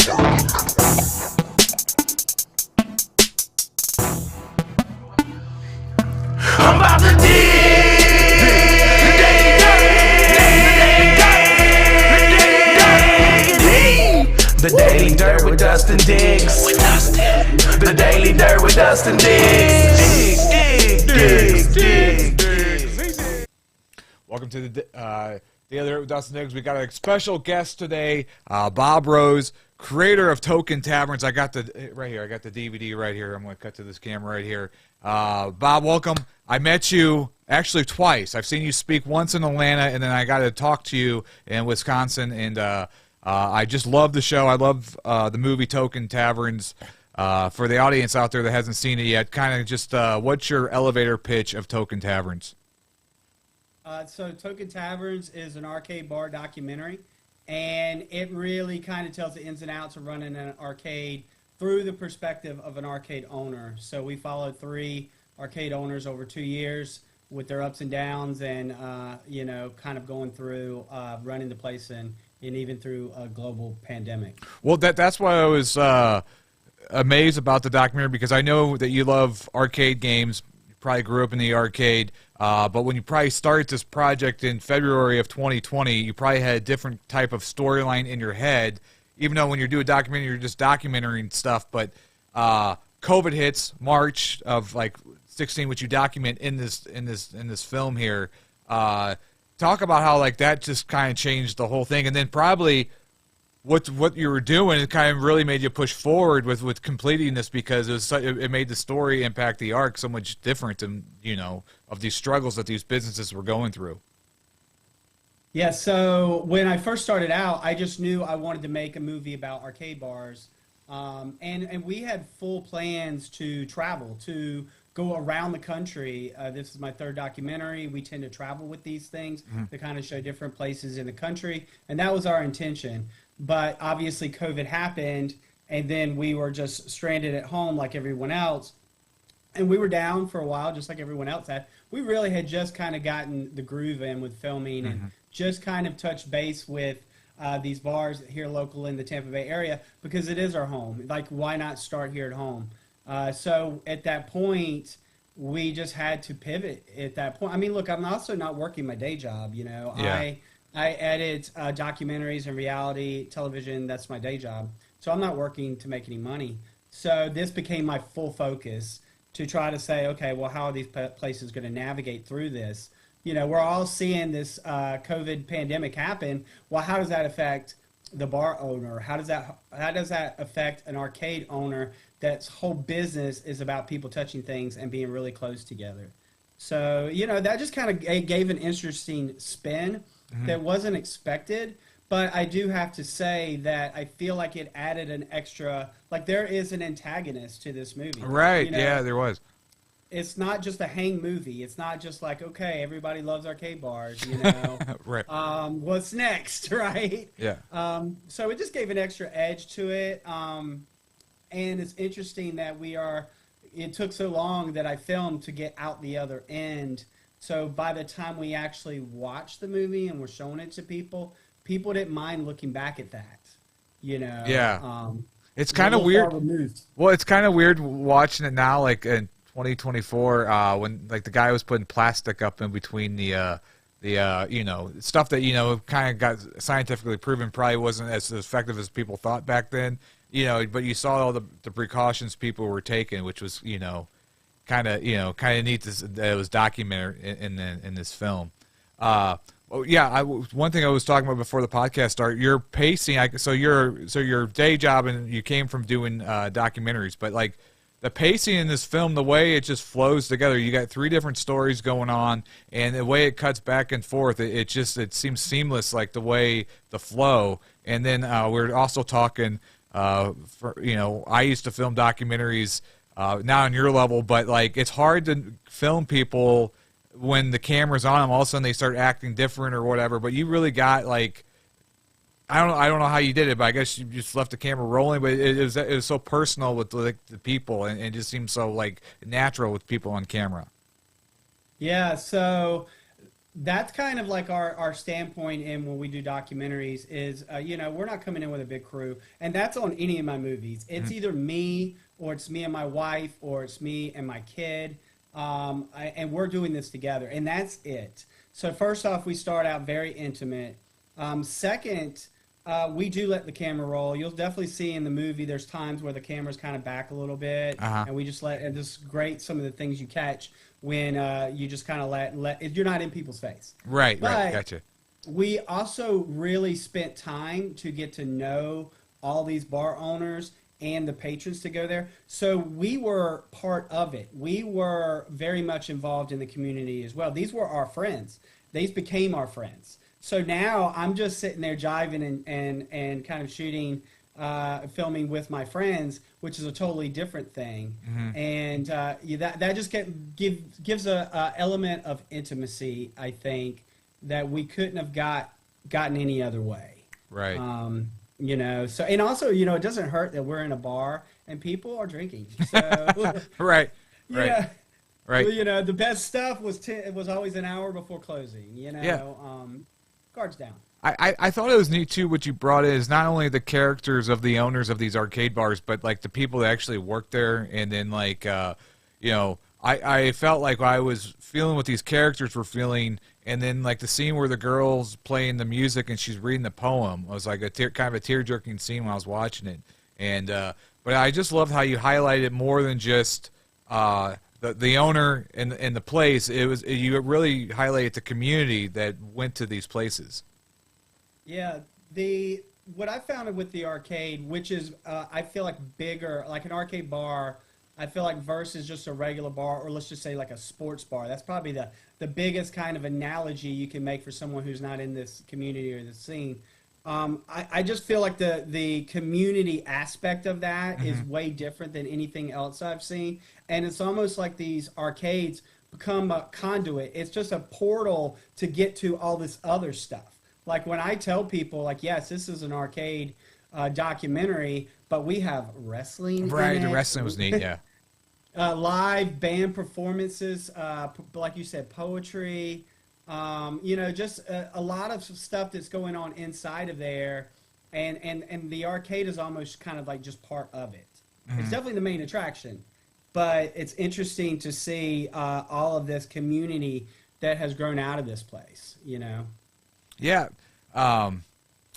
I'm about to The Daily Dirt with Dustin Diggs. The Daily Dirt with Dustin Diggs. Welcome to the Daily Dirt with Dustin Diggs. We got a special guest today, Bob Rose, creator of Token Taverns. I got the right here. I got the DVD right here. I'm going to cut to this camera right here. Bob, welcome. I met you actually twice. I've seen you speak once in Atlanta, and then I got to talk to you in Wisconsin. And I just love the show. I love the movie Token Taverns. For the audience out there that hasn't seen it yet, kind of just what's your elevator pitch of Token Taverns? So Token Taverns is an arcade bar documentary, and it really kind of tells the ins and outs of running an arcade through the perspective of an arcade owner. So we followed 3 arcade owners over 2 years with their ups and downs, and you know, kind of going through running the place and even through a global pandemic. Well, that's why I was amazed about the documentary, because I know that you love arcade games. You probably grew up in the arcade, but when you probably started this project in February of 2020, you probably had a different type of storyline in your head. Even though when you do a documentary, you're just documenting stuff, but COVID hits March of like 16, which you document in this film here. Talk about how like that just kind of changed the whole thing, and then probably what you were doing, it kind of really made you push forward with completing this, because it made the story impact the arc so much different than, you know, of these struggles that these businesses were going through. Yeah, so when I first started out, I just knew I wanted to make a movie about arcade bars, and we had full plans to travel, to go around the country. This is my 3rd documentary. We tend to travel with these things to kind of show different places in the country, and that was our intention. But obviously COVID happened, and then we were just stranded at home like everyone else, and we were down for a while just like everyone else had. We really had just kind of gotten the groove in with filming and just kind of touched base with these bars here local in the Tampa Bay area, because it is our home. Like, why not start here at home? So at that point, we just had to pivot at that point. I mean, look, I'm also not working my day job, you know. Yeah. I edit documentaries and reality television. That's my day job. So I'm not working to make any money. So this became my full focus, to try to say, okay, well, how are these places going to navigate through this? You know, we're all seeing this COVID pandemic happen. Well, how does that affect the bar owner? How does that affect an arcade owner that's whole business is about people touching things and being really close together? So, you know, that just kind of gave an interesting spin that wasn't expected. But I do have to say that I feel like it added an extra, like there is an antagonist to this movie. Right, you know, yeah, there was. It's not just a hang movie. It's not just like, okay, everybody loves arcade bars, you know. Right. What's next, right? Yeah. So it just gave an extra edge to it. And it's interesting that it took so long that I filmed to get out the other end. So by the time we actually watched the movie and we're showing it to people didn't mind looking back at that, you know. Yeah. It's kind of weird. Well, it's kind of weird watching it now, like in 2024, when like the guy was putting plastic up in between the you know, stuff that, you know, kind of got scientifically proven probably wasn't as effective as people thought back then, you know, but you saw all the precautions people were taking, which was, you know, kind of neat that it was documented in this film. Oh yeah, one thing I was talking about before the podcast started, your pacing. So your day job, and you came from doing documentaries, but like the pacing in this film, the way it just flows together. You got 3 different stories going on, and the way it cuts back and forth, it seems seamless, like the way the flow. And then we're also talking, you know, I used to film documentaries, not on your level, but like it's hard to film people when the camera's on them. All of a sudden they start acting different or whatever. But you really got like, I don't know how you did it, but I guess you just left the camera rolling. But it was so personal with like the people, and it just seems so like natural with people on camera. Yeah. So that's kind of like our standpoint in when we do documentaries is, we're not coming in with a big crew. And that's on any of my movies. It's either me or it's me and my wife or it's me and my kid. And we're doing this together. And that's it. So first off, we start out very intimate. Second, we do let the camera roll. You'll definitely see in the movie there's times where the camera's kind of back a little bit. And we just let, and this is great, some of the things you catch when you just kind of let you're not in people's face. Right, but gotcha. We also really spent time to get to know all these bar owners and the patrons to go there. So we were part of it. We were very much involved in the community as well. These were our friends. These became our friends. So now I'm just sitting there jiving and kind of shooting, filming with my friends, which is a totally different thing. And that just gives a element of intimacy, I think, that we couldn't have gotten any other way. Right. So, and also, it doesn't hurt that we're in a bar and people are drinking. So, right. Right. Well, the best stuff was always an hour before closing. Guards down. I thought it was neat too. What you brought in is not only the characters of the owners of these arcade bars, but like the people that actually work there, and then like I felt like I was feeling what these characters were feeling, and then like the scene where the girl's playing the music and she's reading the poem was like kind of a tear-jerking scene when I was watching it, and but I just loved how you highlighted more than just the owner and the place. You really highlighted the community that went to these places. Yeah, what I found with the arcade, which is I feel like bigger, like an arcade bar, I feel like versus just a regular bar, or let's just say like a sports bar. That's probably the biggest kind of analogy you can make for someone who's not in this community or the scene. I just feel like the community aspect of that is way different than anything else I've seen. And it's almost like these arcades become a conduit. It's just a portal to get to all this other stuff. Like when I tell people, like, yes, this is an arcade documentary, but we have wrestling. Right, the wrestling was neat, yeah. Live band performances, like you said, poetry. Just a lot of stuff that's going on inside of there, and the arcade is almost kind of like just part of it. It's definitely the main attraction, but it's interesting to see all of this community that has grown out of this place. Yeah.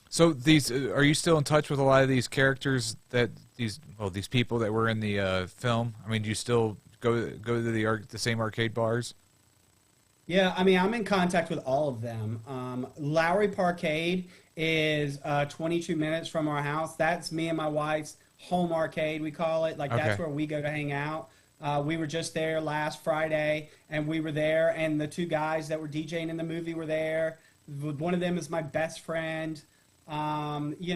So these are you still in touch with a lot of these characters that these people that were in the film? I mean, do you still go to the same arcade bars? Yeah, I mean, I'm in contact with all of them. Lowry Parkade is 22 minutes from our house. That's me and my wife's home arcade, we call it. Like, that's where we go to hang out. We were just there last Friday, and we were there, and the two guys that were DJing in the movie were there. One of them is my best friend. I'll give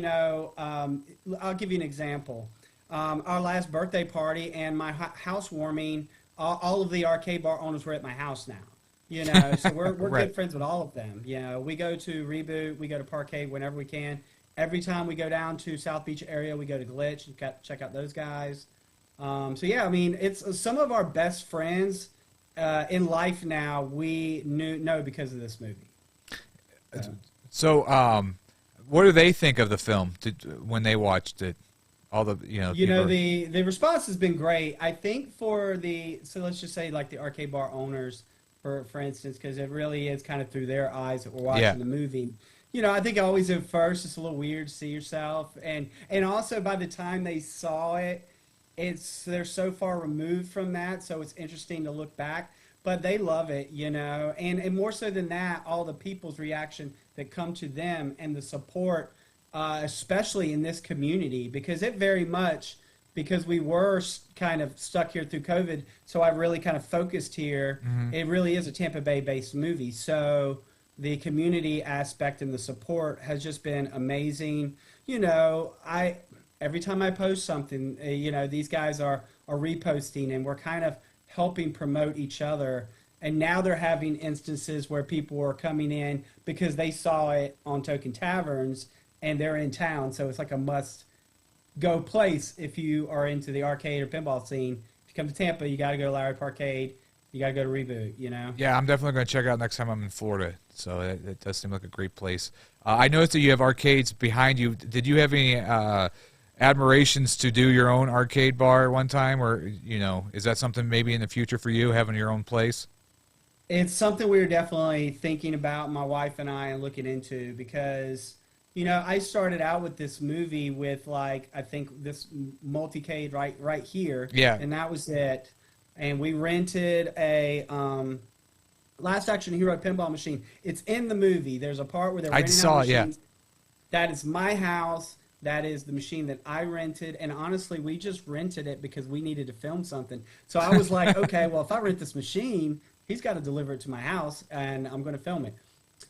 you an example. Our last birthday party and my housewarming, all of the arcade bar owners were at my house now. So we're right. good friends with all of them. We go to Reboot, we go to Parkade whenever we can. Every time we go down to South Beach area, we go to Glitch and check out those guys. It's some of our best friends in life now we know because of this movie. So, what do they think of the film when they watched it? All the the response has been great. I think so let's just say like the arcade bar owners, for instance, because it really is kind of through their eyes that we're watching the movie. I think always at first it's a little weird to see yourself, and also by the time they saw it, they're so far removed from that, so it's interesting to look back. But they love it, and more so than that, all the people's reaction that come to them and the support, especially in this community, because we were kind of stuck here through COVID, so I really kind of focused here. It really is a Tampa Bay-based movie, so the community aspect and the support has just been amazing. Every time I post something, these guys are reposting, and we're kind of helping promote each other. And now they're having instances where people are coming in because they saw it on Token Taverns and they're in town. So it's like a must-go place if you are into the arcade or pinball scene. If you come to Tampa, you got to go to Lowry Parkade. you gotta go to Reboot. You know. Yeah, I'm definitely going to check it out next time I'm in Florida. So it does seem like a great place. I noticed that you have arcades behind you. Did you have any admirations to do your own arcade bar at one time, or is that something maybe in the future for you, having your own place? It's something we were definitely thinking about, my wife and I, and looking into, because I started out with this movie with I think this multicade right here, Yeah, and that was it. And we rented a Last Action Hero pinball machine. It's in the movie. There's a part where they're renting out machines. Yeah. That is my house. That is the machine that I rented. And honestly, we just rented it because we needed to film something. So I was like, okay, well, if I rent this machine, he's got to deliver it to my house, and I'm going to film it.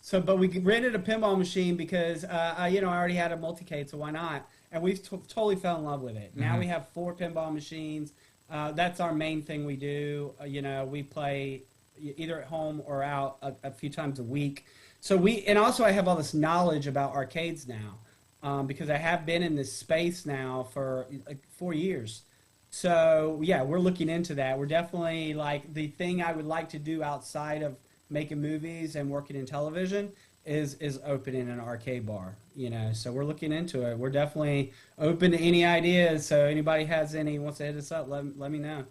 So, but we rented a pinball machine because, I already had a multicade, so why not? And we totally fell in love with it. Now we have 4 pinball machines. That's our main thing we do. We play either at home or out a few times a week. So and also I have all this knowledge about arcades now, because I have been in this space now for 4 years. So yeah, we're looking into that. We're definitely the thing I would like to do outside of making movies and working in television is opening an arcade bar. So we're looking into it. We're definitely open to any ideas. So anybody has any wants to hit us up, let me know.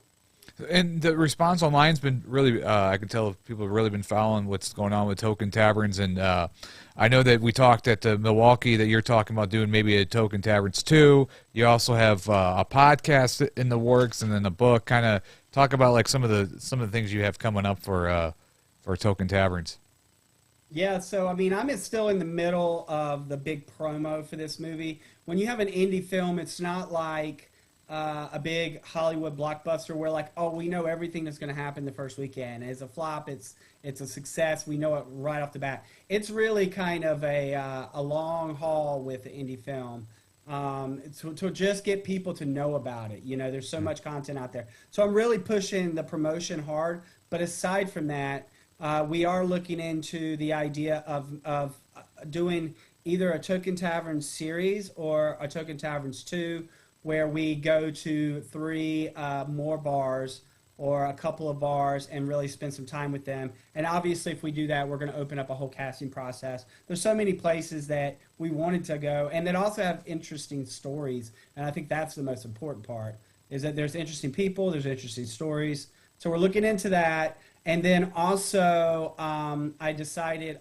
And the response online's been really, I can tell people have really been following what's going on with Token Taverns. And I know that we talked at Milwaukee that you're talking about doing maybe a Token Taverns 2. You also have a podcast in the works, and then a book. Kind of talk about some of the things you have coming up for Token Taverns. Yeah, so I'm still in the middle of the big promo for this movie. When you have an indie film, it's not like a big Hollywood blockbuster where we know everything that's going to happen the first weekend. It's a flop, it's a success, we know it right off the bat. It's really kind of a long haul with the indie film, to just get people to know about it. There's so much content out there. So I'm really pushing the promotion hard, but aside from that, we are looking into the idea of doing either a Token Taverns series or a Token Taverns 2, where we go to 3 more bars or a couple of bars and really spend some time with them. And obviously, if we do that, we're going to open up a whole casting process. There's so many places that we wanted to go and that also have interesting stories. And I think that's the most important part, is that there's interesting people, there's interesting stories. So we're looking into that. And then also, I decided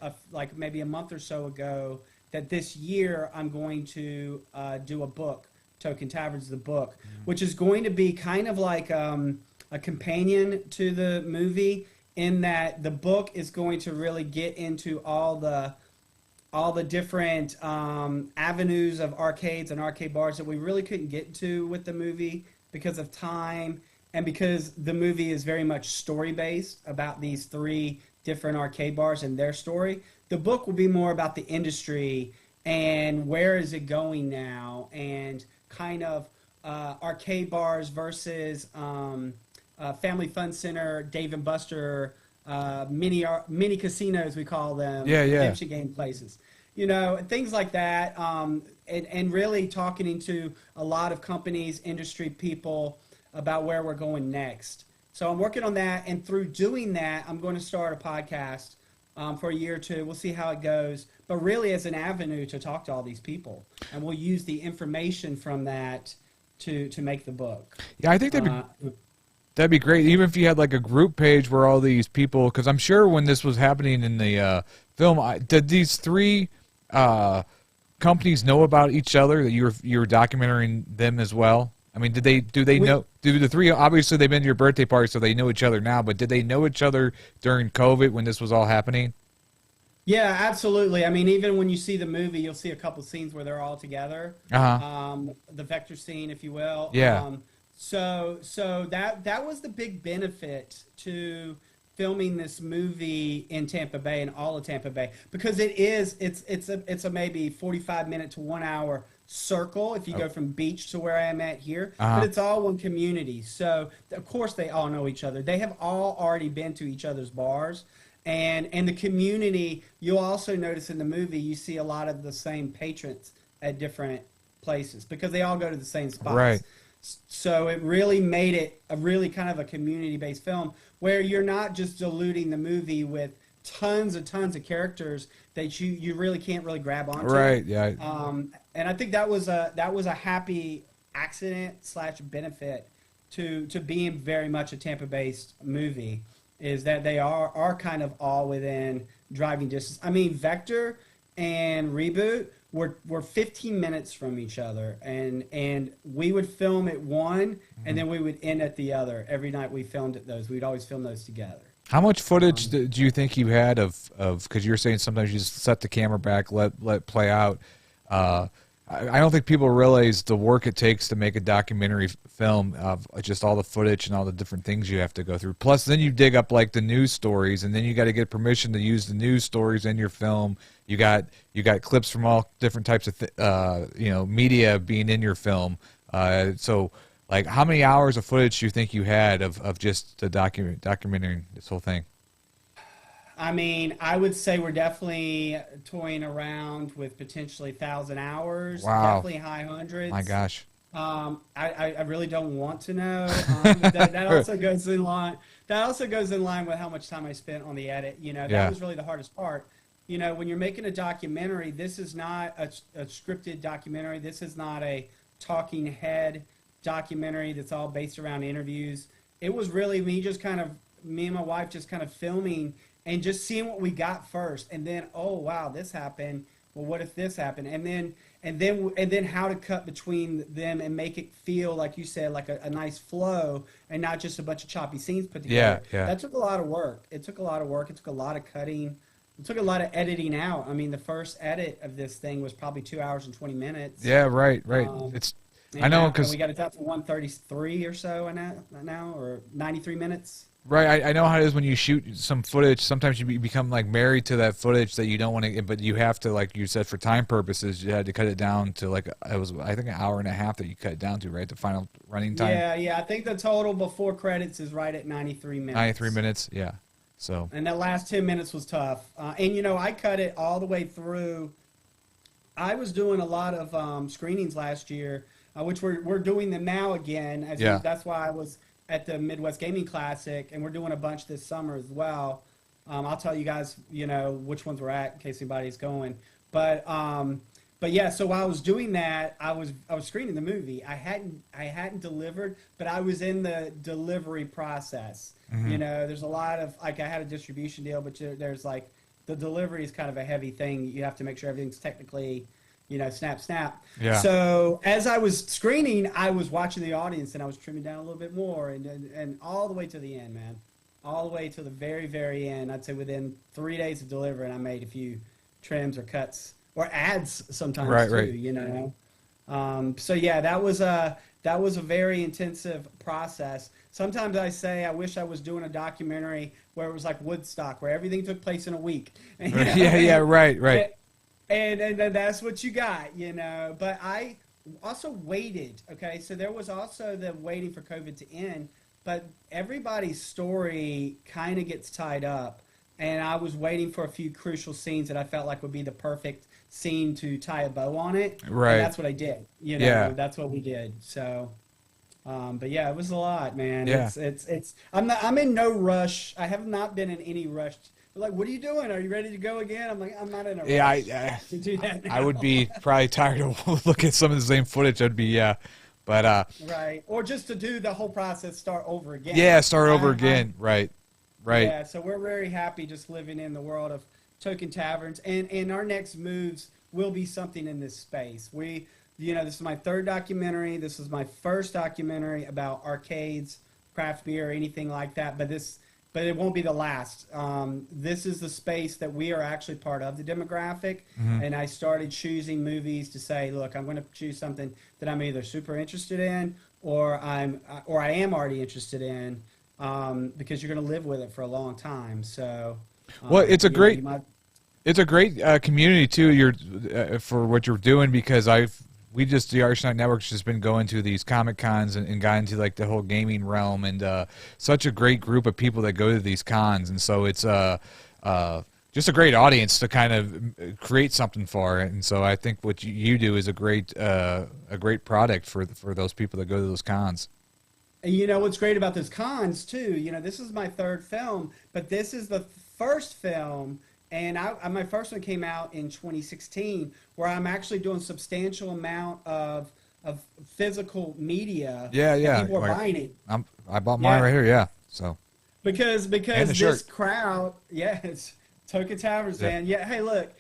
maybe a month or so ago that this year I'm going to do a book, Token Taverns, the book, which is going to be kind of like a companion to the movie, in that the book is going to really get into all the different avenues of arcades and arcade bars that we really couldn't get to with the movie because of time, and because the movie is very much story-based about these 3 different arcade bars and their story. The book will be more about the industry and where is it going now, and kind of arcade bars versus Family Fun Center, Dave and Buster, mini casinos, we call them, redemption game places. Things like that, and really talking to a lot of companies, industry people, about where we're going next. So I'm working on that, and through doing that, I'm going to start a podcast for a year or 2. We'll see how it goes, but really as an avenue to talk to all these people, and we'll use the information from that to make the book. Yeah, I think that'd be great, even if you had a group page where all these people, because I'm sure when this was happening in the film, did these 3 companies know about each other, that you were documenting them as well? Do they know? Do the 3, obviously they've been to your birthday party, so they know each other now, but did they know each other during COVID when this was all happening? Yeah, absolutely. Even when you see the movie, you'll see a couple scenes where they're all together. The vector scene, if you will. Yeah. So that was the big benefit to filming this movie in Tampa Bay and all of Tampa Bay, because it's a maybe 45-minute to 1 hour circle if you go from beach to where I am at here, but it's all one community. So of course they all know each other. They have all already been to each other's bars, and the community, you'll also notice in the movie, you see a lot of the same patrons at different places because they all go to the same spots. Right. So it really made it a really kind of a community-based film where you're not just diluting the movie with tons and tons of characters that you really can't really grab onto. Right. Yeah. And I think that was a happy accident slash benefit to being very much a Tampa-based movie, is that they are kind of all within driving distance. I mean, Vector and Reboot were 15 minutes from each other, and we would film at one, and then we would end at the other. Every night we filmed at those. We'd always film those together. How much footage do you think you had of because you're saying sometimes you just set the camera back, let it play out. I don't think people realize the work it takes to make a documentary film of just all the footage and all the different things you have to go through. Plus, then you dig up like the news stories, and then you got to get permission to use the news stories in your film. You got clips from all different types of media being in your film. So, like, how many hours of footage do you think you had of just the documenting this whole thing? I mean, I would say we're definitely toying around with potentially 1,000 hours. Wow. Definitely high hundreds. My gosh. I really don't want to know. That also goes in line. That also goes in line with how much time I spent on the edit. You know, that was really the hardest part. You know, when you're making a documentary, this is not a scripted documentary. This is not a talking head documentary that's all based around interviews. It was really me and my wife just kind of filming and just seeing what we got first, and then, oh wow, this happened. Well, what if this happened? And then how to cut between them and make it feel, like you said, like a nice flow, and not just a bunch of choppy scenes put together. Yeah. That took a lot of work. It took a lot of work. It took a lot of cutting. It took a lot of editing out. I mean, the first edit of this thing was probably 2 hours and 20 minutes. Yeah, right. I know, because we got it out to 133 or so now, or 93 minutes. Right, I know how it is when you shoot some footage. Sometimes you become like married to that footage that you don't want to, but you have to, like you said, for time purposes, you had to cut it down to like, it was, I think, an hour and a half that you cut it down to, right? The final running time. Yeah. I think the total before credits is right at 93 minutes. 93 minutes, yeah. So. And that last 10 minutes was tough. And you know, I cut it all the way through. I was doing a lot of screenings last year, which we're doing them now again. That's why I was at the Midwest Gaming Classic, and we're doing a bunch this summer as well. I'll tell you guys, you know, which ones we're at in case anybody's going. But yeah, so while I was doing that, I was screening the movie. I hadn't delivered, but I was in the delivery process. You know, there's a lot of, like, I had a distribution deal, but there's like, the delivery is kind of a heavy thing. You have to make sure everything's technically, you know, snap. Yeah. So as I was screening, I was watching the audience, and I was trimming down a little bit more, and all the way to the end, man. All the way to the very, very end. I'd say within 3 days of delivering, I made a few trims or cuts or ads sometimes too. Right. You know. So yeah, that was a very intensive process. Sometimes I say I wish I was doing a documentary where it was like Woodstock, where everything took place in a week. You know? Yeah, right. And that's what you got, you know. But I also waited, okay? So there was also the waiting for COVID to end, but everybody's story kind of gets tied up. And I was waiting for a few crucial scenes that I felt like would be the perfect scene to tie a bow on it. Right. And that's what I did. You know, Yeah. That's what we did. So, but yeah, it was a lot, man. Yeah. I'm in no rush. I have not been in any rush. Like, what are you doing? Are you ready to go again? I'm like, I'm not in a rush to do that now. I would be probably tired of looking at some of the same footage. I'd be, but right, or just to do the whole process, start over again. Yeah, start over again. Right. Yeah, so we're very happy just living in the world of Token Taverns, and our next moves will be something in this space. This is my third documentary. This is my first documentary about arcades, craft beer, or anything like that. But it won't be the last. This is the space that we are actually part of, the demographic. And I started choosing movies to say, look, I'm going to choose something that I'm either super interested in or I am already interested in, because you're going to live with it for a long time. So, well, it's a great community too. For what you're doing, because the Artistunite Network's just been going to these Comic Cons and got into like the whole gaming realm, and such a great group of people that go to these cons, and so it's just a great audience to kind of create something for. And so I think what you do is a great product for those people that go to those cons. And you know what's great about those cons too? You know, this is my third film, but this is the first film, and my first one came out in 2016, where I'm actually doing a substantial amount of physical media. Yeah. People are buying it. I bought mine right here. Yeah. So because this shirt. crowd, it's Token Taverns, man. Yeah. Hey, look.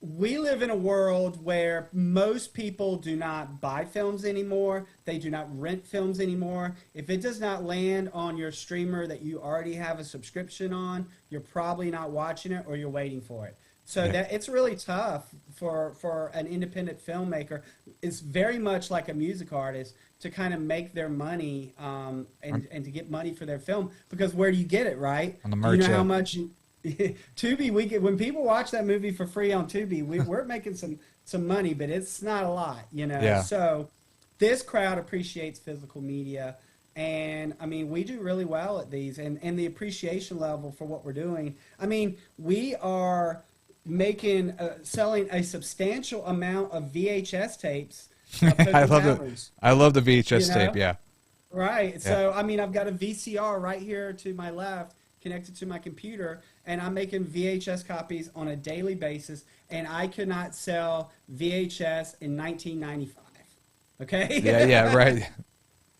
We live in a world where most people do not buy films anymore. They do not rent films anymore. If it does not land on your streamer that you already have a subscription on, you're probably not watching it, or you're waiting for it. So that it's really tough for an independent filmmaker. It's very much like a music artist to kind of make their money and to get money for their film, because where do you get it, right? On the merch. You know how much Tubi, when people watch that movie for free on Tubi, we're making some money, but it's not a lot, you know. Yeah. So this crowd appreciates physical media, and I mean, we do really well at these, and the appreciation level for what we're doing. I mean, we are selling a substantial amount of VHS tapes. I love the VHS tape. Yeah. Right. So I mean, I've got a VCR right here to my left, connected to my computer, and I'm making VHS copies on a daily basis, and I could not sell VHS in 1995. Okay? Yeah, right.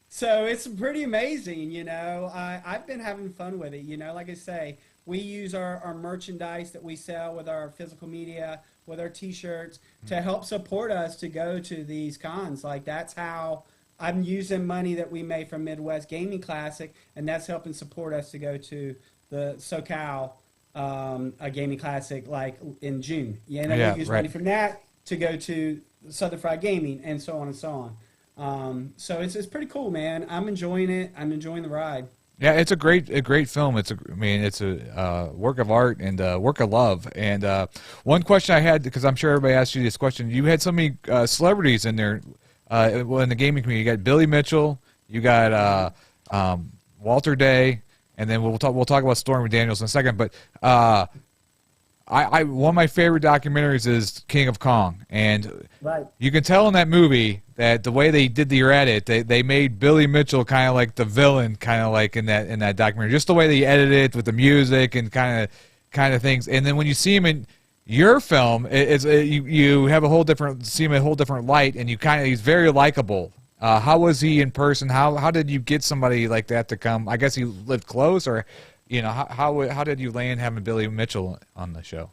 So it's pretty amazing, you know. I've been having fun with it, you know. Like I say, we use our merchandise that we sell with our physical media, with our T-shirts, to help support us to go to these cons. Like, that's how I'm using money that we made from Midwest Gaming Classic, and that's helping support us to go to the SoCal Gaming Classic, like in June. You know, we use money from that to go to Southern Fried Gaming, and so on and so on. So it's pretty cool, man. I'm enjoying it. I'm enjoying the ride. Yeah, it's a great film. It's a work of art and work of love. And one question I had, because I'm sure everybody asked you this question, you had so many celebrities in there in the gaming community. You got Billy Mitchell, you got Walter Day, and then we'll talk about Stormy Daniels in a second. But one of my favorite documentaries is King of Kong, and you can tell in that movie that the way they did the edit, they made Billy Mitchell kind of like the villain, kind of like in that documentary, just the way they edited it with the music and kind of things. And then when you see him in your film, you have see him in a whole different light, and he's very likable. How was he in person? How did you get somebody like that to come? I guess he lived close, or how did you land having Billy Mitchell on the show?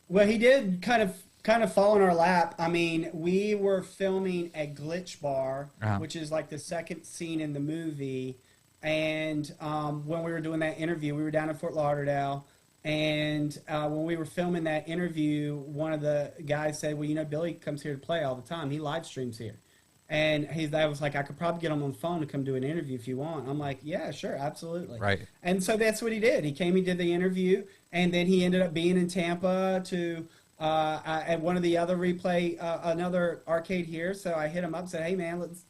Well, he did kind of fall in our lap. I mean, we were filming a glitch bar, which is like the second scene in the movie. And when we were doing that interview, we were down in Fort Lauderdale. And when we were filming that interview, one of the guys said, well, you know, Billy comes here to play all the time. He live streams here. And I was like, I could probably get him on the phone to come do an interview if you want. I'm like, yeah, sure, absolutely. Right. And so that's what he did. He came, he did the interview, and then he ended up being in Tampa at one of the other another arcade here. So I hit him up and said, hey, man, let's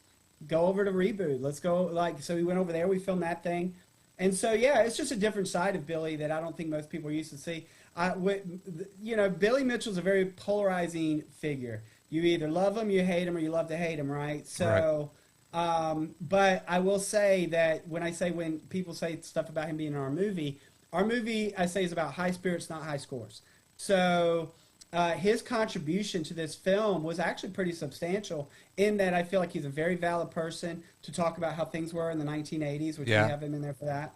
go over to Reboot. Let's go. So we went over there. We filmed that thing. And so, yeah, it's just a different side of Billy that I don't think most people are used to see. Billy Mitchell's a very polarizing figure. You either love him, you hate him, or you love to hate him, right? So, but I will say that when people say stuff about him being in our movie, I say is about high spirits, not high scores. So his contribution to this film was actually pretty substantial, in that I feel like he's a very valid person to talk about how things were in the 1980s, which we have him in there for that.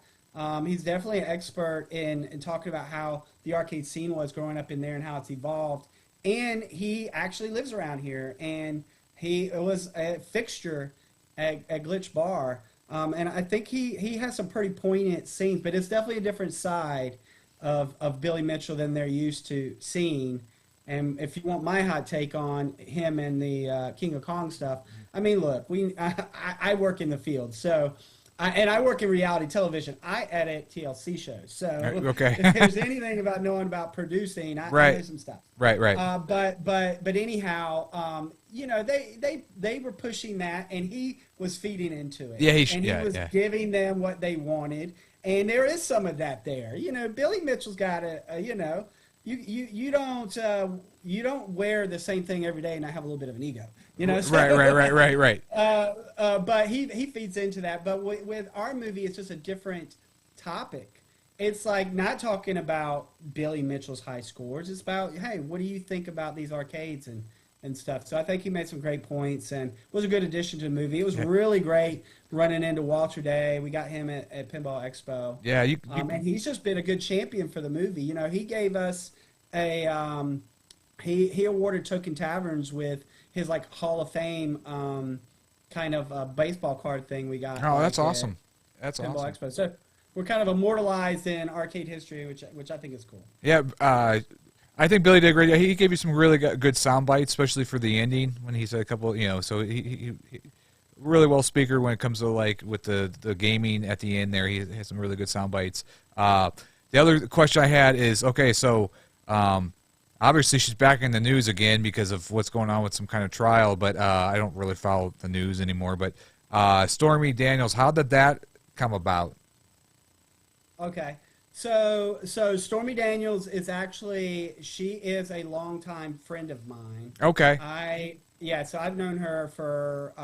He's definitely an expert in talking about how the arcade scene was growing up in there and how it's evolved. And he actually lives around here, and he was a fixture at Glitch Bar. And I think he has some pretty poignant scenes, but it's definitely a different side of Billy Mitchell than they're used to seeing. And if you want my hot take on him and the King of Kong stuff, I mean, look, I work in the field, so I work in reality television. I edit TLC shows, so if there's anything about knowing about producing, I know some stuff. Right. But anyhow, they were pushing that, and he was feeding into it. Yeah, he was giving them what they wanted, and there is some of that there. You know, Billy Mitchell's got you don't wear the same thing every day and not have a little bit of an ego, you know. So, Right. But he feeds into that. But with our movie, it's just a different topic. It's like not talking about Billy Mitchell's high scores. It's about, hey, what do you think about these arcades and stuff. So I think he made some great points and was a good addition to the movie. It was really great running into Walter Day. We got him at Pinball Expo. Yeah, and he's just been a good champion for the movie. You know, he gave us a he awarded Token Taverns with his like Hall of Fame kind of baseball card thing we got. Oh, that's awesome. That's Pinball awesome. Expo. So we're kind of immortalized in arcade history, which I think is cool. Yeah, I think Billy did great. He gave you some really good sound bites, especially for the ending when he said a couple. You know, so he really well speaker when it comes to like with the gaming at the end there. He has some really good sound bites. The other question I had is, okay, so obviously she's back in the news again because of what's going on with some kind of trial, but I don't really follow the news anymore. But Stormy Daniels, how did that come about? Okay. So Stormy Daniels is she is a longtime friend of mine. Okay. So I've known her for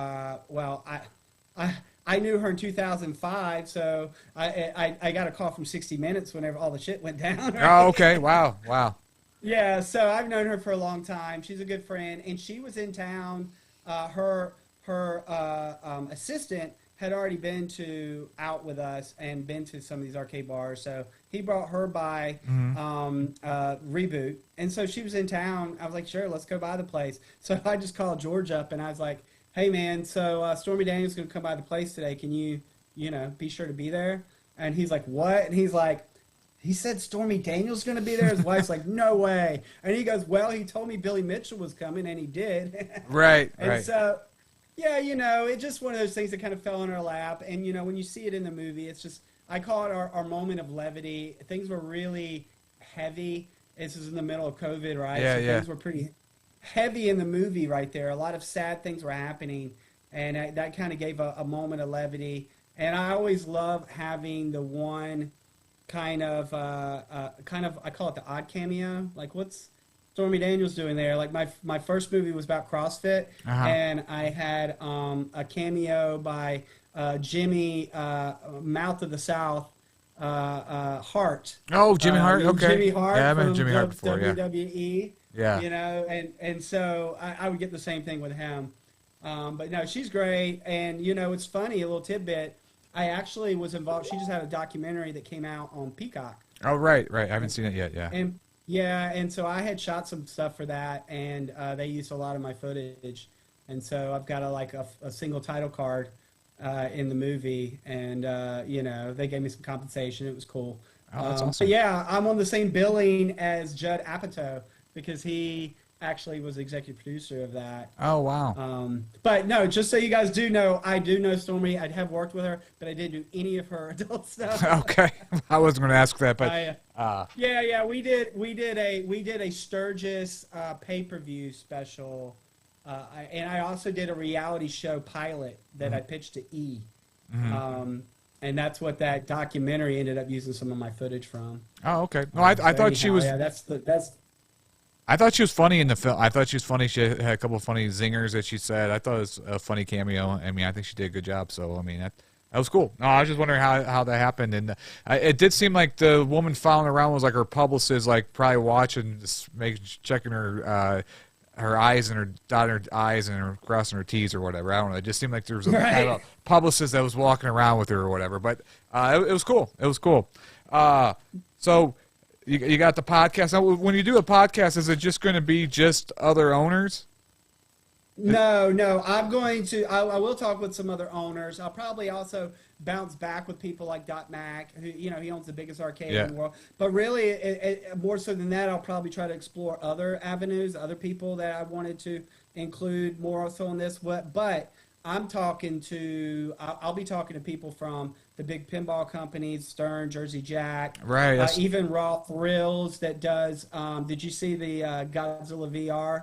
I knew her in 2005, so I got a call from 60 Minutes whenever all the shit went down. Right? Oh, okay. Wow. Yeah, so I've known her for a long time. She's a good friend, and she was in town. Her assistant had already been out with us and been to some of these arcade bars, so he brought her by Reboot, and so she was in town. I was like, sure, let's go by the place. So I just called George up, and I was like, hey man, so Stormy Daniels is going to come by the place today. Can you be sure to be there? And he's like, what? And he's like, he said Stormy Daniels is going to be there. His wife's like, no way. And he goes, well, he told me Billy Mitchell was coming, and he did. Right. So, yeah, it's just one of those things that kind of fell in our lap. And, when you see it in the movie, it's just, I call it our moment of levity. Things were really heavy. This is in the middle of COVID, right? Yeah, so yeah. Things were pretty heavy in the movie right there. A lot of sad things were happening. And that kind of gave a moment of levity. And I always love having the one kind of, I call it the odd cameo. Like, what's Stormy Daniels doing there? Like, my first movie was about CrossFit, and I had a cameo by Jimmy, Mouth of the South, Hart. Oh, Jimmy Hart. Okay. Jimmy Hart. Yeah, I met Jimmy Hart before. WWE. Yeah. And so I would get the same thing with him. But no, she's great. And it's funny, a little tidbit. I actually was involved. She just had a documentary that came out on Peacock. Oh, right. I haven't seen it yet. Yeah. And so I had shot some stuff for that, and they used a lot of my footage. And so I've got a single title card in the movie, and they gave me some compensation. It was cool. Oh, that's awesome. But yeah, I'm on the same billing as Judd Apatow because he actually was the executive producer of that. Oh, wow. But no, just so you guys do know, I do know Stormy. I have worked with her, but I didn't do any of her adult stuff. Okay. I wasn't going to ask that, but yeah, we did a Sturgis pay-per-view special, and I also did a reality show pilot that I pitched to E. And that's what that documentary ended up using some of my footage from. Oh, okay. No, I thought she was. Yeah, I thought she was funny in the film. I thought she was funny. She had a couple of funny zingers that she said. I thought it was a funny cameo. I mean, I think she did a good job. So, I mean, that was cool. No, I was just wondering how that happened. And it did seem like the woman following around was like her publicist, like probably watching, checking her eyes and her dotting her I's and her crossing her T's or whatever. I don't know. It just seemed like there was kind of a publicist that was walking around with her or whatever. But it was cool. It was cool. So. You got the podcast. Now, when you do a podcast, is it just going to be just other owners? No. I'm going to. I will talk with some other owners. I'll probably also bounce back with people like Dot Mac, who he owns the biggest arcade in the world. But really, more so than that, I'll probably try to explore other avenues, other people that I wanted to include more also on this. But I'm talking to. I'll be talking to people from the big pinball companies, Stern, Jersey Jack, right? Even Raw Thrills that does. Did you see the Godzilla VR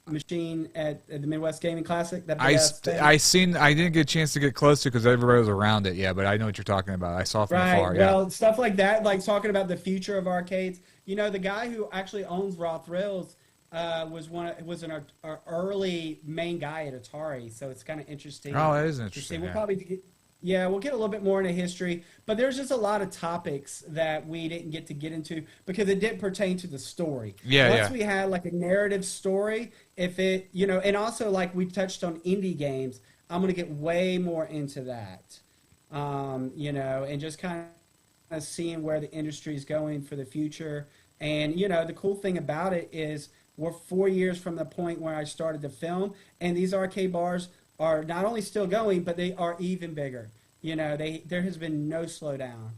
machine at the Midwest Gaming Classic? I didn't get a chance to get close to because everybody was around it. Yeah, but I know what you're talking about. I saw it from afar. Yeah. Well, stuff like that, like talking about the future of arcades. You know, the guy who actually owns Raw Thrills was our early main guy at Atari, so it's kind of interesting. Oh, it is to interesting. see. Yeah. We'll probably we'll get a little bit more into history, but there's just a lot of topics that we didn't get to get into because it didn't pertain to the story. Once we had like a narrative story, if it, you know, and also like we touched on indie games, I'm going to get way more into that, you know, and just kind of seeing where the industry is going for the future. And, you know, the cool thing about it is we're 4 years from the point where I started to film, and these arcade bars are not only still going, but they are even bigger. You know, there has been no slowdown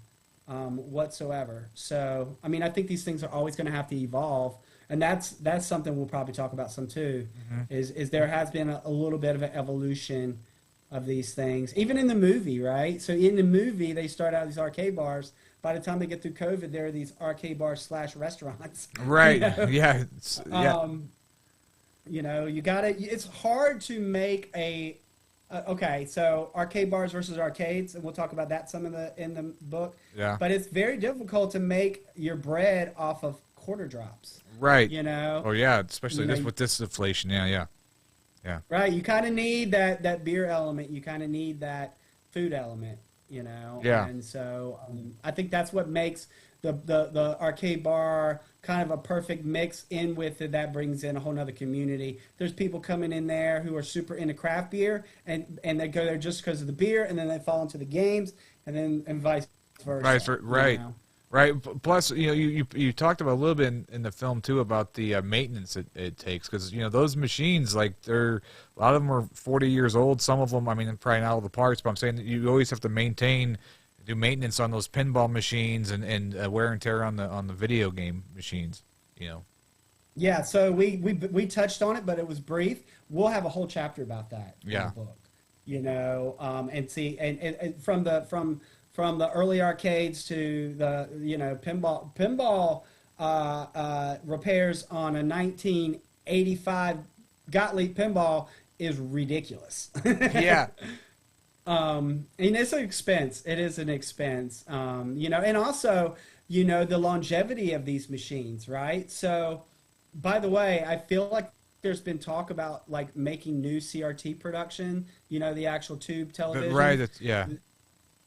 whatsoever. So, I mean, I think these things are always going to have to evolve, and that's something we'll probably talk about some too. Is there has been a little bit of an evolution of these things, even in the movie, right? So in the movie, they start out these arcade bars. By the time they get through COVID, there are these arcade bars / restaurants. Right. You know? Yeah. You know, you gotta. It's hard to make a. Okay, so arcade bars versus arcades, and we'll talk about that some in the book. Yeah. But it's very difficult to make your bread off of quarter drops. Right. You know. Oh yeah, especially You know, with this inflation. Yeah. Right. You kind of need that beer element. You kind of need that food element. You know. Yeah. And so I think that's what makes the arcade bar kind of a perfect mix in with it. That brings in a whole nother community. There's people coming in there who are super into craft beer and they go there just because of the beer, and then they fall into the games, and vice versa. Right. You know? Right. Plus, you know, you talked about a little bit in the film too about the maintenance it takes, because you know those machines, like a lot of them are 40 years old. Some of them, I mean, probably not all the parts, but I'm saying that you always have to do maintenance on those pinball machines and wear and tear on the video game machines. You know. Yeah. So we touched on it, but it was brief. We'll have a whole chapter about that in the book. You know, and see, and from the early arcades to the, you know, pinball repairs on a 1985 Gottlieb pinball is ridiculous. Yeah. And it's an expense. It is an expense. You know, and also, you know, the longevity of these machines, right? So, by the way, I feel like there's been talk about like making new CRT production, you know, the actual tube television. Right. Yeah.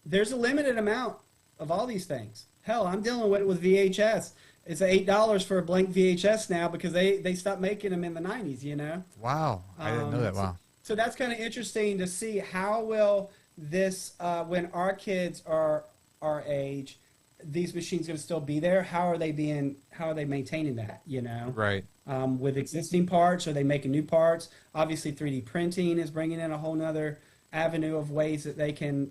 There's a limited amount of all these things. Hell, I'm dealing with VHS. It's $8 for a blank VHS now because they stopped making them in the 90s, you know? Wow. I didn't know that. Wow. So that's kind of interesting to see how will this, when our kids are our age, these machines going to still be there? How are they maintaining that, you know? Right. With existing parts, are they making new parts? Obviously 3D printing is bringing in a whole nother avenue of ways that they can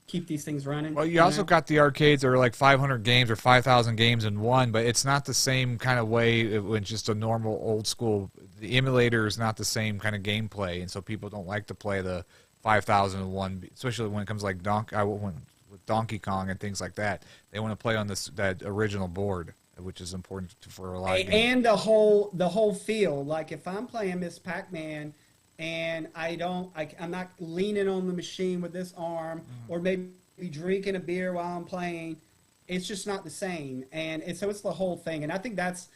keep these things running. Well, you also got the arcades that are like 500 games or 5,000 games in one, but it's not the same kind of way when just a normal old school. The emulator is not the same kind of gameplay, and so people don't like to play the 5,001, especially when it comes like with Donkey Kong and things like that. They want to play on that original board, which is important for a lot of games. And the whole feel. Like if I'm playing Miss Pac-Man, and I'm not leaning on the machine with this arm, or maybe drinking a beer while I'm playing. It's just not the same, and so it's the whole thing. And I think that's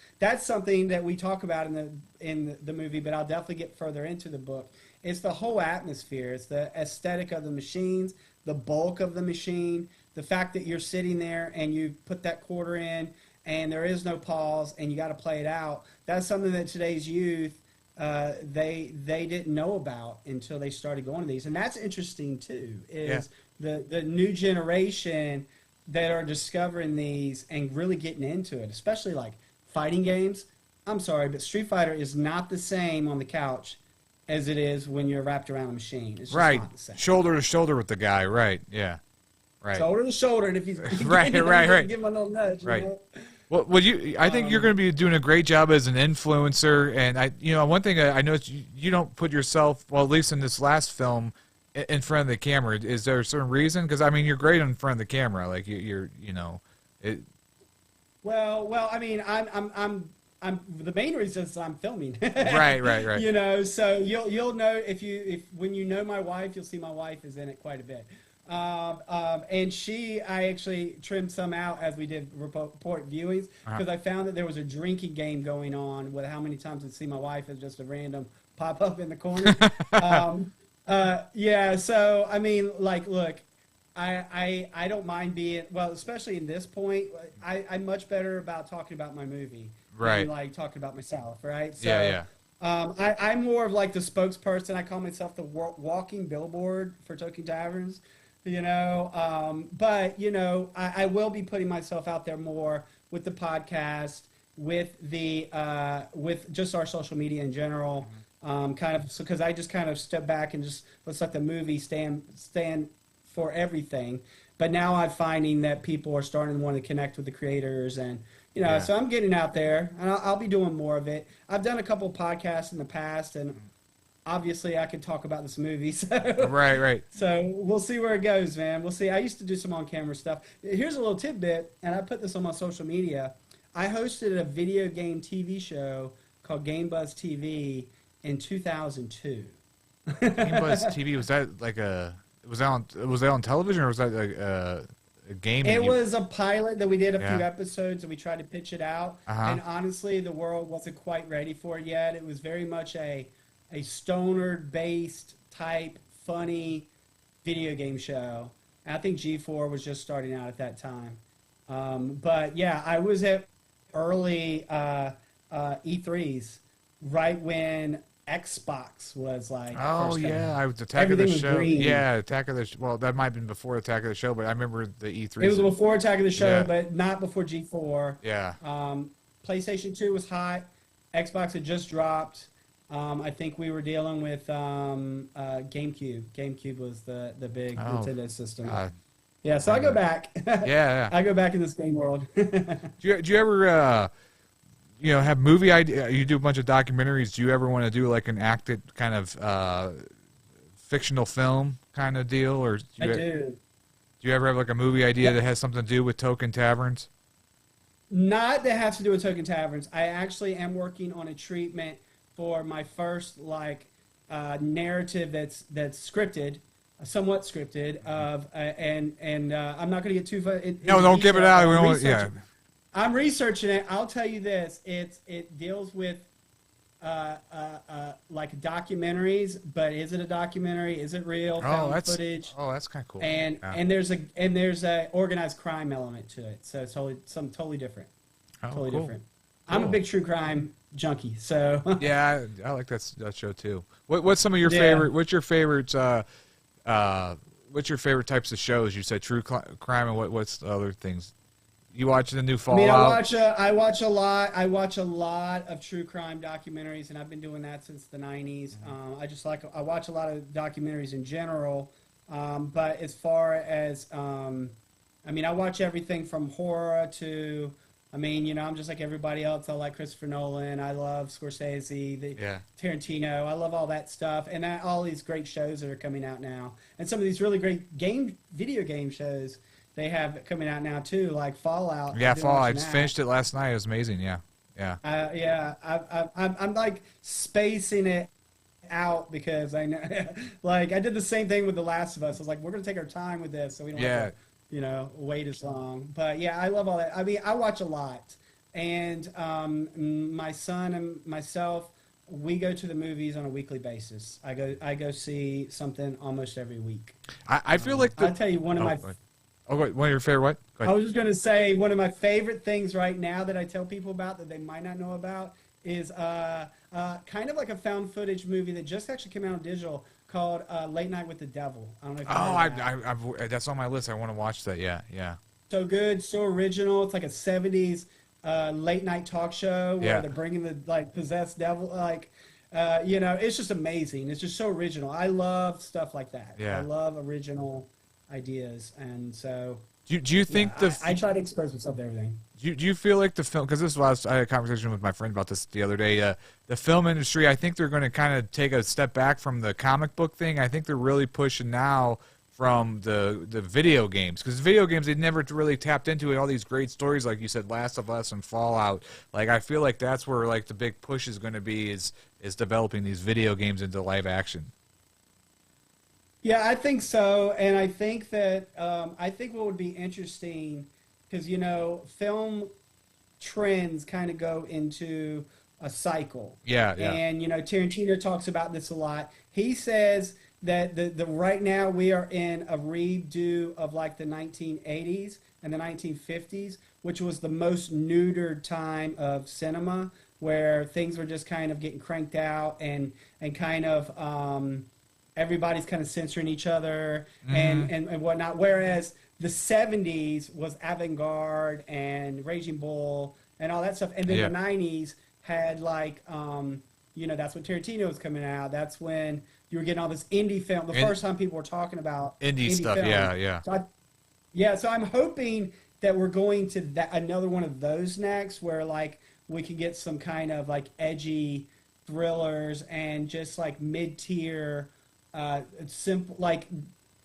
something that we talk about in the movie, but I'll definitely get further into the book. It's the whole atmosphere. It's the aesthetic of the machines, the bulk of the machine, the fact that you're sitting there and you put that quarter in, and there is no pause, and you got to play it out. That's something that today's youth. They didn't know about until they started going to these, and that's interesting too. Is the new generation that are discovering these and really getting into it, especially like fighting games. I'm sorry, but Street Fighter is not the same on the couch as it is when you're wrapped around a machine. It's just not the same. Shoulder to shoulder with the guy, right? Yeah, right. Shoulder to shoulder, and if he's right, give him a little nudge, right. You know? Well, I think you're going to be doing a great job as an influencer, and one thing I noticed you don't put yourself, well, at least in this last film, in front of the camera. Is there a certain reason? Because I mean, you're great in front of the camera, like you're. Well, I mean, I'm the main reason is I'm filming. Right. You know, so you'll know if when you know my wife, you'll see my wife is in it quite a bit. And I actually trimmed some out as we did report viewings because I found that there was a drinking game going on with how many times I'd see my wife as just a random pop up in the corner. Yeah, so I mean, like, look, I don't mind being, well, especially in this point, I'm much better about talking about my movie than like talking about myself, right? So, I'm more of like the spokesperson. I call myself the walking billboard for Token Taverns, you know. But you know, I will be putting myself out there more with the podcast, with the with just our social media in general. Kind of, because I just kind of step back and just let's let the movie stand for everything. But now I'm finding that people are starting to want to connect with the creators, and you know, so I'm getting out there, and I'll be doing more of it. I've done a couple podcasts in the past, and obviously I could talk about this movie. So right. So we'll see where it goes, man. We'll see. I used to do some on-camera stuff. Here's a little tidbit, and I put this on my social media. I hosted a video game TV show called Game Buzz TV in 2002. Game Buzz TV, was that like was that on television, or was that like a game? It was a pilot that we did a few episodes, and we tried to pitch it out. And honestly, the world wasn't quite ready for it yet. It was very much a stoner-based type, funny video game show. And I think G4 was just starting out at that time. But yeah, I was at early E3s, right when Xbox was like, oh yeah, I was Attack of the Show. Green. Yeah, Attack of the well, that might have been before Attack of the Show, but I remember the E3. It was before Attack of the Show, but not before G4. Yeah. PlayStation 2 was hot. Xbox had just dropped. I think we were dealing with GameCube. GameCube was the big Nintendo system. Yeah, so I go back. Yeah. I go back in this game world. Do you ever you know, have movie idea? You do a bunch of documentaries. Do you ever want to do like an acted kind of fictional film kind of deal, or I do. Do you ever have like a movie idea that has something to do with Token Taverns? Not that has to do with Token Taverns. I actually am working on a treatment for my first like narrative that's scripted, somewhat scripted. I'm not going to get too far. No, don't give it out. We don't. I'm researching it. I'll tell you this: it deals with like documentaries, but is it a documentary? Is it real found footage? Oh, that's kind of cool. And there's a organized crime element to it, so it's totally different. Totally different. I'm a big true crime junkie, so yeah, I like that show too. What's some of your favorite? What's your favorite? What's your favorite types of shows? You said true crime, and what's the other things? You watching the new Fallout? I watch a lot. I watch a lot of true crime documentaries, and I've been doing that since the '90s. I watch a lot of documentaries in general, but as far as I watch everything from horror to, I'm just like everybody else. I like Christopher Nolan. I love Scorsese, Tarantino. I love all that stuff, and all these great shows that are coming out now, and some of these really great video game shows they have coming out now too, like Fallout. Yeah, Fallout. I just finished it last night. It was amazing. Yeah. I'm like spacing it out because I know, like I did the same thing with The Last of Us. I was like, we're gonna take our time with this, so we don't have to, wait as long. But yeah, I love all that. I watch a lot, and my son and myself, we go to the movies on a weekly basis. I go see something almost every week. I feel like I'll tell you one of my. Oh, one of your favorite what? I was just going to say one of my favorite things right now that I tell people about that they might not know about is kind of like a found footage movie that just actually came out on digital called Late Night with the Devil. I don't know if you know that. That's on my list. I want to watch that. Yeah. So good, so original. It's like a 70s late night talk show where they're bringing the like possessed devil. Like, it's just amazing. It's just so original. I love stuff like that. Yeah. I love original ideas, and so do you think I try to expose myself to everything. Do you feel like the film, because I had a conversation with my friend about this the other day, the film industry, I think they're going to kind of take a step back from the comic book thing. I think they're really pushing now from the video games, because video games, they never really tapped into it, all these great stories like you said, Last of Us and Fallout. Like I feel like that's where like the big push is going to be is developing these video games into live action. Yeah, I think so, and I think that I think what would be interesting, because film trends kind of go into a cycle. Yeah, yeah. And Tarantino talks about this a lot. He says that the right now we are in a redo of like the 1980s and the 1950s, which was the most neutered time of cinema, where things were just kind of getting cranked out and kind of everybody's kind of censoring each other and whatnot. Whereas the 70s was avant-garde and Raging Bull and all that stuff. And then the 90s had like, that's when Tarantino was coming out. That's when you were getting all this indie film. The first time people were talking about indie stuff, film. yeah. So I'm hoping that we're going to another one of those next, where like we can get some kind of like edgy thrillers and just like mid-tier, simple, like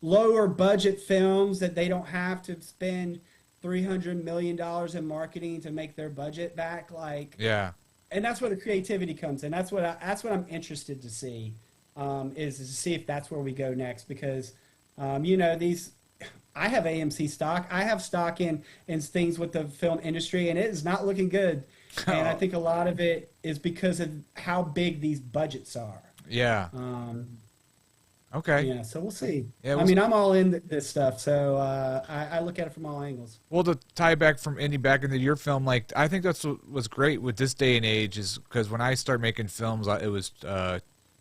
lower budget films that they don't have to spend $300 million in marketing to make their budget back. Like, yeah. And that's where the creativity comes in. That's what I'm interested to see, is to see if that's where we go next. Because, I have AMC stock. I have stock in things with the film industry, and it is not looking good. And I think a lot of it is because of how big these budgets are. Yeah. Okay. Yeah, so we'll see. Yeah, I mean, I'm all in this stuff, so I look at it from all angles. Well, to tie back from indie back into your film, like I think that's what was great with this day and age is because when I started making films, it was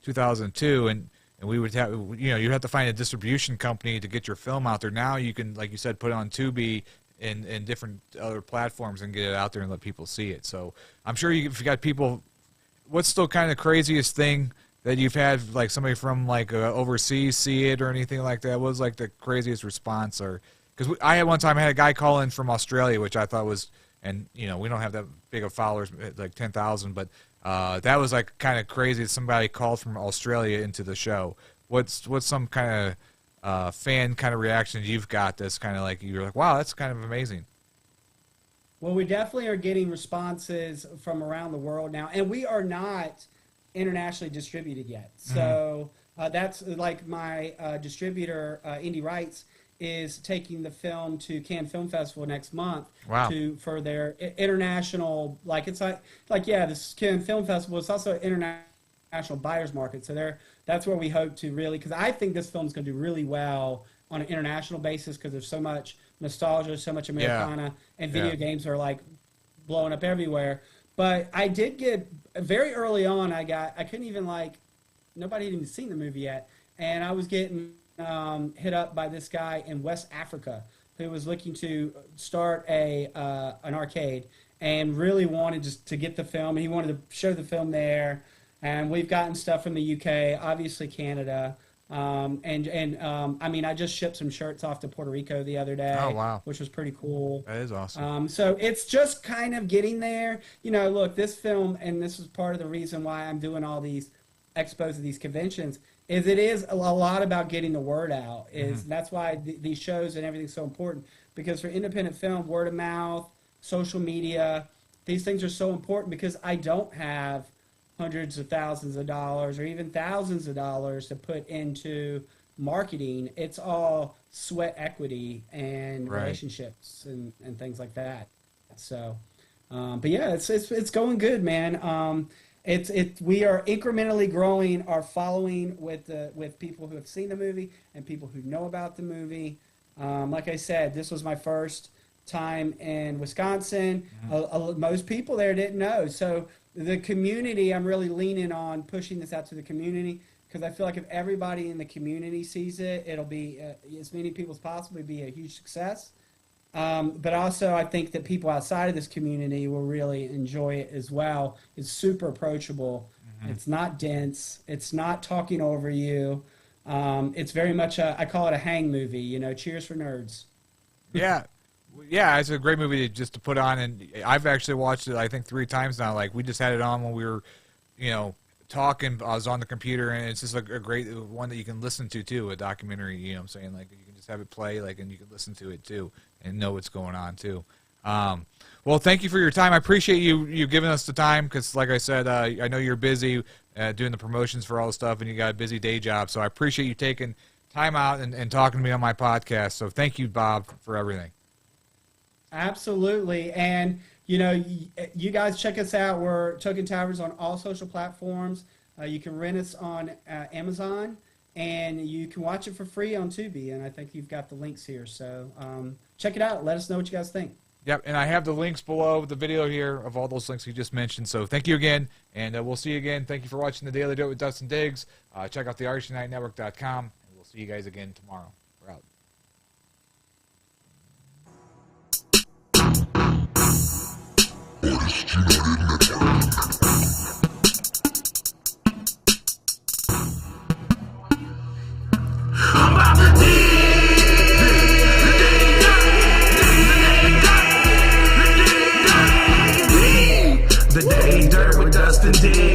2002, and we would have, you'd have to find a distribution company to get your film out there. Now you can, like you said, put it on Tubi and different other platforms and get it out there and let people see it. So I'm sure if you got people, what's still kind of the craziest thing that you've had, like somebody from like overseas see it or anything like that? What was like the craziest response? Or because I had one time I had a guy call in from Australia, which I thought was, and we don't have that big of followers, like 10,000, but that was like kind of crazy that somebody called from Australia into the show. What's some kind of fan kind of reaction you've got that's kind of like you're like, wow, that's kind of amazing? Well, we definitely are getting responses from around the world now, and we are not internationally distributed yet. So that's like my distributor, Indie Rights, is taking the film to Cannes Film Festival next month. Wow. For their international, this Cannes Film Festival is also an international buyer's market. So that's where we hope to really, because I think this film is going to do really well on an international basis because there's so much nostalgia, so much Americana, and video games are like blowing up everywhere. But I did get, very early on, I couldn't even nobody had even seen the movie yet. And I was getting hit up by this guy in West Africa who was looking to start an arcade and really wanted just to get the film. And he wanted to show the film there. And we've gotten stuff from the UK, obviously Canada. I mean, I just shipped some shirts off to Puerto Rico the other day. Oh, wow. Which was pretty cool. That is awesome. So it's just kind of getting there. Look, this film, and this is part of the reason why I'm doing all these expos at these conventions, is it is a lot about getting the word out. That's why these shows and everything's so important. Because for independent film, word of mouth, social media, these things are so important because I don't have hundreds of thousands of dollars or even thousands of dollars to put into marketing. It's all sweat equity and relationships and things like that. So, but yeah, it's going good, man. We are incrementally growing our following with people who have seen the movie and people who know about the movie. Like I said, this was my first time in Wisconsin. Most people there didn't know. So the community, I'm really leaning on pushing this out to the community because I feel like if everybody in the community sees it, it'll be, as many people as possible, be a huge success. But also I think that people outside of this community will really enjoy it as well. It's super approachable. It's not dense. It's not talking over you. It's very much I call it a hang movie, cheers for nerds. Yeah. Yeah, it's a great movie just to put on, and I've actually watched it, I think, 3 times now. Like, we just had it on when we were, talking. I was on the computer, and it's just like a great one that you can listen to, too, a documentary, you know what I'm saying? Like, you can just have it play, and you can listen to it, too, and know what's going on, too. Well, thank you for your time. I appreciate you giving us the time because, like I said, I know you're busy doing the promotions for all the stuff, and you got a busy day job, so I appreciate you taking time out and talking to me on my podcast. So thank you, Bob, for everything. Absolutely. And, you guys check us out. We're Token Taverns on all social platforms. You can rent us on Amazon, and you can watch it for free on Tubi. And I think you've got the links here. So check it out. Let us know what you guys think. Yep, and I have the links below the video here of all those links you just mentioned. So thank you again, and we'll see you again. Thank you for watching the Daily Dirt with Dustin Diggs. Check out the artistunitednetwork.com, and we'll see you guys again tomorrow. We're out. The Daily Dirt with Dustin Diggs.